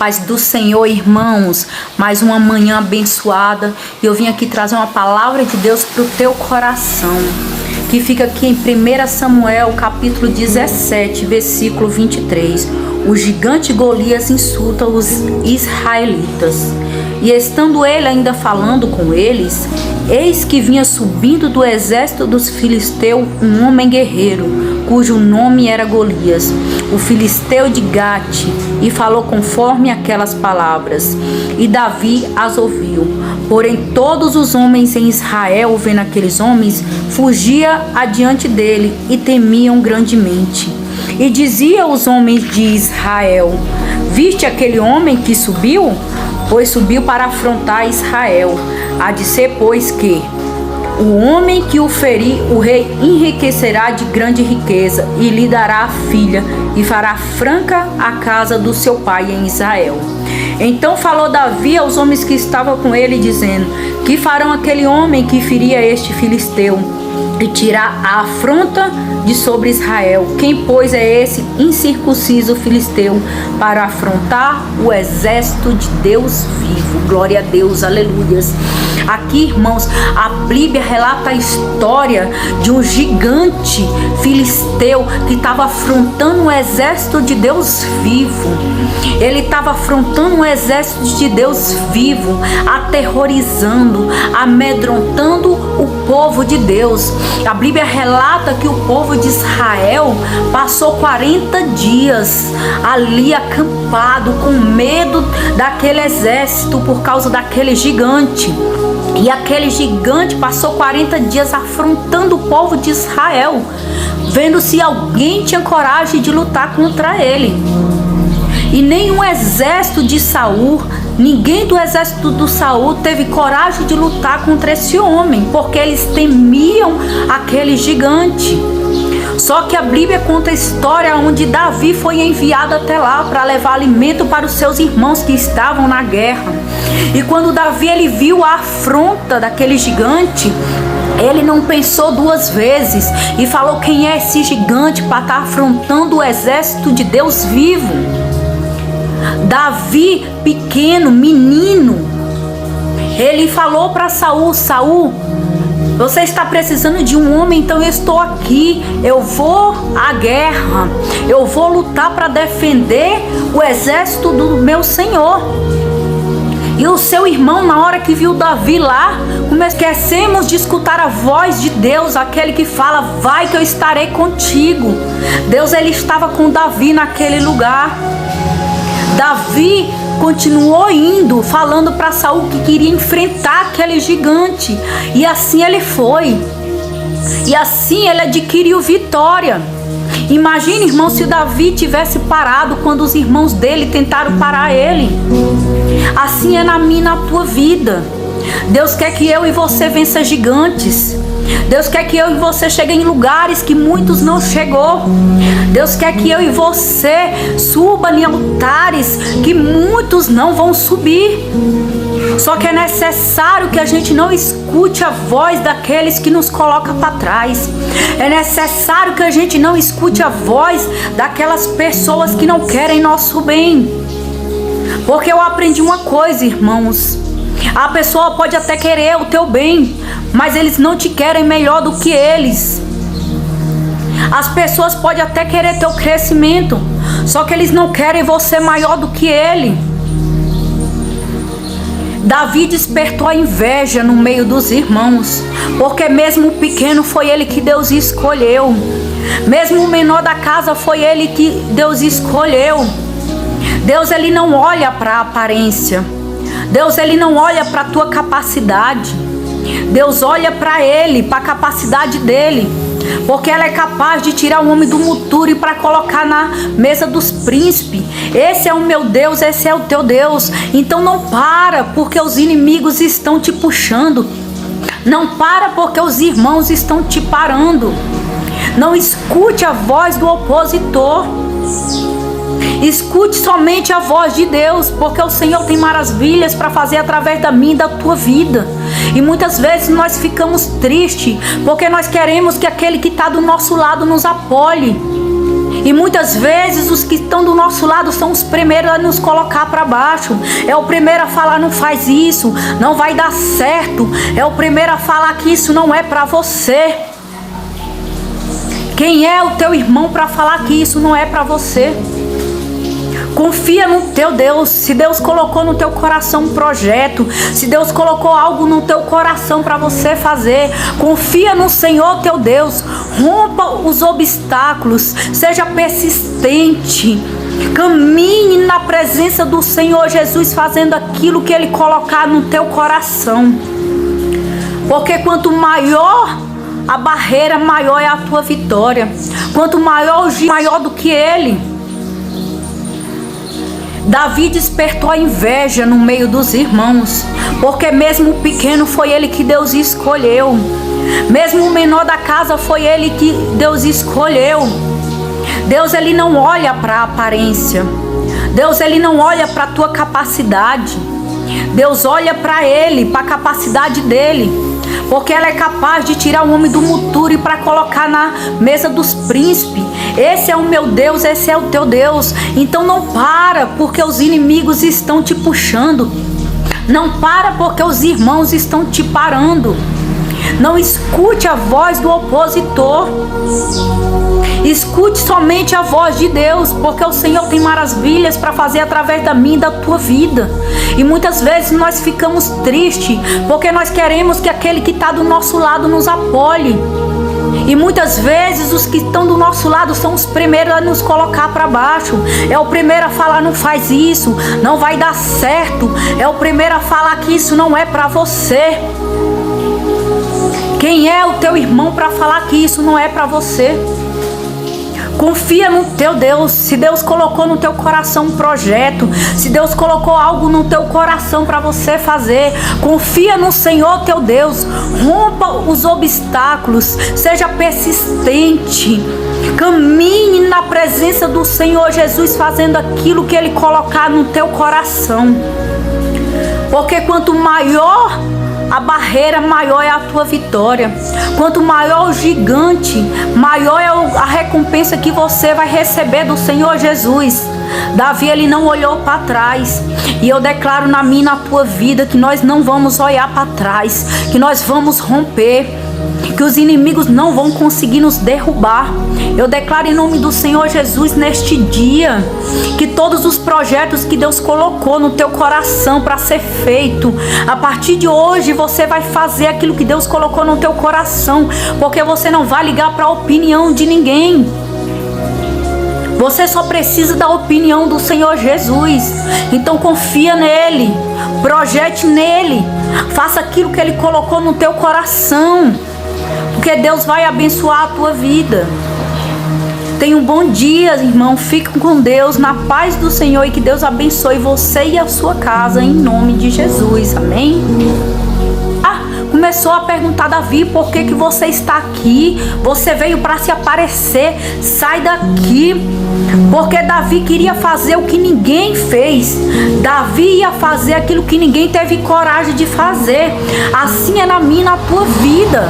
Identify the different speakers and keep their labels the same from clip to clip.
Speaker 1: Paz do Senhor, irmãos, mais uma manhã abençoada e eu vim aqui trazer uma palavra de Deus para o teu coração, que fica aqui em 1 Samuel, capítulo 17, versículo 23. O gigante Golias insulta os israelitas. E estando ele ainda falando com eles, eis que vinha subindo do exército dos filisteus um homem guerreiro, cujo nome era Golias, o filisteu de Gate, e falou conforme aquelas palavras. E Davi as ouviu. Porém todos os homens em Israel, vendo aqueles homens, fugia adiante dele e temiam grandemente. E dizia aos homens de Israel: viste aquele homem que subiu? Pois subiu para afrontar Israel. Há de ser, pois, que o homem que o ferir, o rei enriquecerá de grande riqueza, e lhe dará a filha, e fará franca a casa do seu pai em Israel. Então falou Davi aos homens que estavam com ele, dizendo: que farão aquele homem que feria este filisteu, e tirar a afronta de sobre Israel? Quem, pois, é esse incircunciso filisteu para afrontar o exército de Deus vivo? Glória a Deus, aleluias. Aqui, irmãos, a Bíblia relata a história de um gigante filisteu que estava afrontando um exército de Deus vivo. Ele estava afrontando um exército de Deus vivo, aterrorizando, amedrontando o povo de Deus. A Bíblia relata que o povo de Israel passou 40 dias ali acampado, com medo daquele exército por causa daquele gigante. E aquele gigante passou 40 dias afrontando o povo de Israel, vendo se alguém tinha coragem de lutar contra ele. E nenhum exército de Saul, ninguém do exército do Saul teve coragem de lutar contra esse homem, porque eles temiam aquele gigante. Só que a Bíblia conta a história onde Davi foi enviado até lá para levar alimento para os seus irmãos que estavam na guerra. E quando Davi ele viu a afronta daquele gigante, ele não pensou duas vezes e falou: quem é esse gigante para estar afrontando o exército de Deus vivo? Davi, pequeno, menino, ele falou para Saul: Saul, você está precisando de um homem, então eu estou aqui, eu vou à guerra, eu vou lutar para defender o exército do meu Senhor. E o seu irmão, na hora que viu Davi lá, esquecemos de escutar a voz de Deus, aquele que fala: vai que eu estarei contigo. Deus, ele estava com Davi naquele lugar. Davi continuou indo, falando para Saul que queria enfrentar aquele gigante. E assim ele foi. E assim ele adquiriu vitória. Imagine, irmão, se Davi tivesse parado quando os irmãos dele tentaram parar ele. Assim é na minha e na tua vida. Deus quer que eu e você vença gigantes. Deus quer que eu e você cheguem em lugares que muitos não chegou. Deus quer que eu e você suba em altares que muitos não vão subir. Só que é necessário que a gente não escute a voz daqueles que nos colocam para trás. É necessário que a gente não escute a voz daquelas pessoas que não querem nosso bem. Porque eu aprendi uma coisa, irmãos: a pessoa pode até querer o teu bem, mas eles não te querem melhor do que eles. As pessoas podem até querer teu crescimento, só que eles não querem você maior do que ele. Davi despertou a inveja no meio dos irmãos, porque mesmo o pequeno foi ele que Deus escolheu. Mesmo o menor da casa foi ele que Deus escolheu. Deus, ele não olha para a aparência. Deus, ele não olha para a tua capacidade. Deus olha para ele, para a capacidade dele, porque ela é capaz de tirar o homem do muturo e para colocar na mesa dos príncipes. Esse é o meu Deus, esse é o teu Deus. Então não para porque os inimigos estão te puxando. Não para porque os irmãos estão te parando. Não escute a voz do opositor. Escute somente a voz de Deus, porque o Senhor tem maravilhas para fazer através da minha e da tua vida. E muitas vezes nós ficamos tristes, porque nós queremos que aquele que está do nosso lado nos apoie. E muitas vezes os que estão do nosso lado são os primeiros a nos colocar para baixo. É o primeiro a falar: não faz isso, não vai dar certo. É o primeiro a falar que isso não é para você. Quem é o teu irmão para falar que isso não é para você? Confia no teu Deus. Se Deus colocou no teu coração um projeto, se Deus colocou algo no teu coração para você fazer, confia no Senhor teu Deus. Rompa os obstáculos, seja persistente, caminhe na presença do Senhor Jesus, fazendo aquilo que Ele colocar no teu coração. Porque quanto maior a barreira, maior é a tua vitória. Quanto maior o gigante, maior do que ele. Davi despertou a inveja no meio dos irmãos, porque mesmo o pequeno foi ele que Deus escolheu. Mesmo o menor da casa foi ele que Deus escolheu. Deus, ele não olha para a aparência. Deus, ele não olha para a tua capacidade. Deus olha para ele, para a capacidade dele. Porque ela é capaz de tirar o homem do muturo e para colocar na mesa dos príncipes. Esse é o meu Deus, esse é o teu Deus. Então não para porque os inimigos estão te puxando. Não para porque os irmãos estão te parando. Não escute a voz do opositor. Escute somente a voz de Deus, porque o Senhor tem maravilhas para fazer através da minha e da tua vida. E muitas vezes nós ficamos tristes, porque nós queremos que aquele que está do nosso lado nos apoie. E muitas vezes os que estão do nosso lado são os primeiros a nos colocar para baixo. É o primeiro a falar: não faz isso, não vai dar certo. É o primeiro a falar que isso não é para você. Quem é o teu irmão para falar que isso não é para você? Confia no teu Deus. Se Deus colocou no teu coração um projeto, se Deus colocou algo no teu coração para você fazer, confia no Senhor teu Deus. Rompa os obstáculos, seja persistente, caminhe na presença do Senhor Jesus, fazendo aquilo que Ele colocar no teu coração. Porque quanto maior a barreira, maior é a tua vitória. Quanto maior o gigante, maior é a recompensa que você vai receber do Senhor Jesus. Davi, ele não olhou para trás. E eu declaro na minha e na tua vida que nós não vamos olhar para trás, que nós vamos romper, que os inimigos não vão conseguir nos derrubar. Eu declaro em nome do Senhor Jesus neste dia que todos os projetos que Deus colocou no teu coração para ser feito, a partir de hoje você vai fazer aquilo que Deus colocou no teu coração, porque você não vai ligar para a opinião de ninguém. Você só precisa da opinião do Senhor Jesus. Então confia nele, projete nele, faça aquilo que ele colocou no teu coração, porque Deus vai abençoar a tua vida. Tenha um bom dia, irmão. Fique com Deus, na paz do Senhor, e que Deus abençoe você e a sua casa, em nome de Jesus. Amém? Começou a perguntar: Davi, por que você está aqui? Você veio para se aparecer, sai daqui. Porque Davi queria fazer o que ninguém fez. Davi ia fazer aquilo que ninguém teve coragem de fazer. Assim é na minha e na tua vida.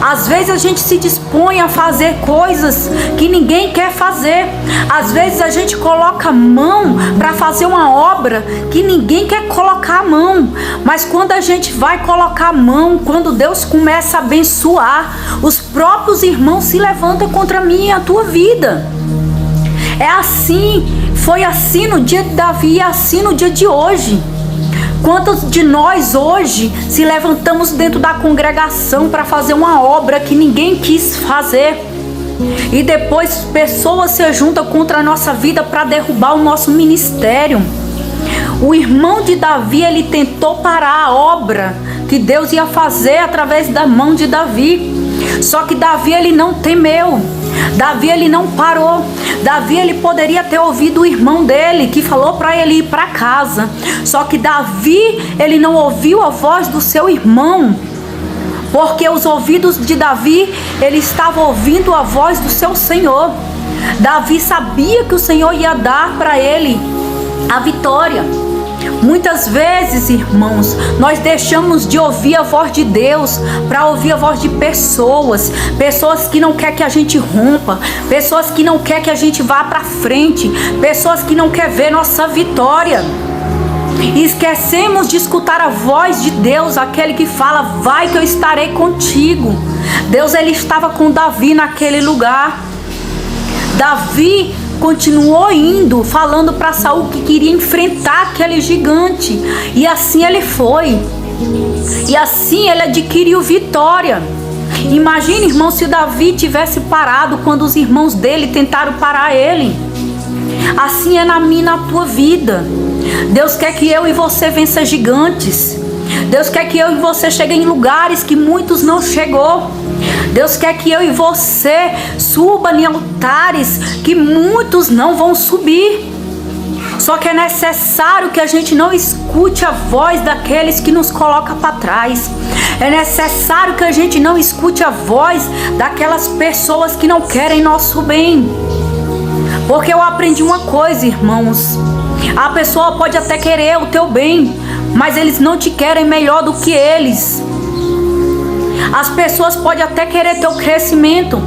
Speaker 1: Às vezes a gente se dispõe a fazer coisas que ninguém quer fazer. Às vezes a gente coloca a mão para fazer uma obra que ninguém quer colocar a mão. Mas quando a gente vai colocar a mão, quando Deus começa a abençoar, os próprios irmãos se levantam contra mim e a tua vida. É assim, foi assim no dia de Davi e assim no dia de hoje. Quantos de nós hoje se levantamos dentro da congregação para fazer uma obra que ninguém quis fazer, e depois pessoas se juntam contra a nossa vida para derrubar o nosso ministério? O irmão de Davi, ele tentou parar a obra que Deus ia fazer através da mão de Davi. Só que Davi, ele não temeu. Davi, ele não parou. Davi, ele poderia ter ouvido o irmão dele que falou para ele ir para casa. Só que Davi, ele não ouviu a voz do seu irmão, porque os ouvidos de Davi, ele estava ouvindo a voz do seu Senhor. Davi sabia que o Senhor ia dar para ele a vitória. Muitas vezes, irmãos, nós deixamos de ouvir a voz de Deus para ouvir a voz de pessoas que não quer que a gente rompa, pessoas que não quer que a gente vá para frente, pessoas que não quer ver nossa vitória. E esquecemos de escutar a voz de Deus, aquele que fala: vai que eu estarei contigo. Deus, ele estava com Davi naquele lugar. Davi continuou indo, falando para Saul que queria enfrentar aquele gigante. E assim ele foi. E assim ele adquiriu vitória. Imagine, irmão, se o Davi tivesse parado quando os irmãos dele tentaram parar ele. Assim é na minha e na tua vida. Deus quer que eu e você vença gigantes. Deus quer que eu e você cheguem em lugares que muitos não chegou. Deus quer que eu e você suba em altares que muitos não vão subir. Só que é necessário que a gente não escute a voz daqueles que nos colocam para trás. É necessário que a gente não escute a voz daquelas pessoas que não querem nosso bem. Porque eu aprendi uma coisa, irmãos. A pessoa pode até querer o teu bem, mas eles não te querem melhor do que eles. As pessoas podem até querer teu crescimento.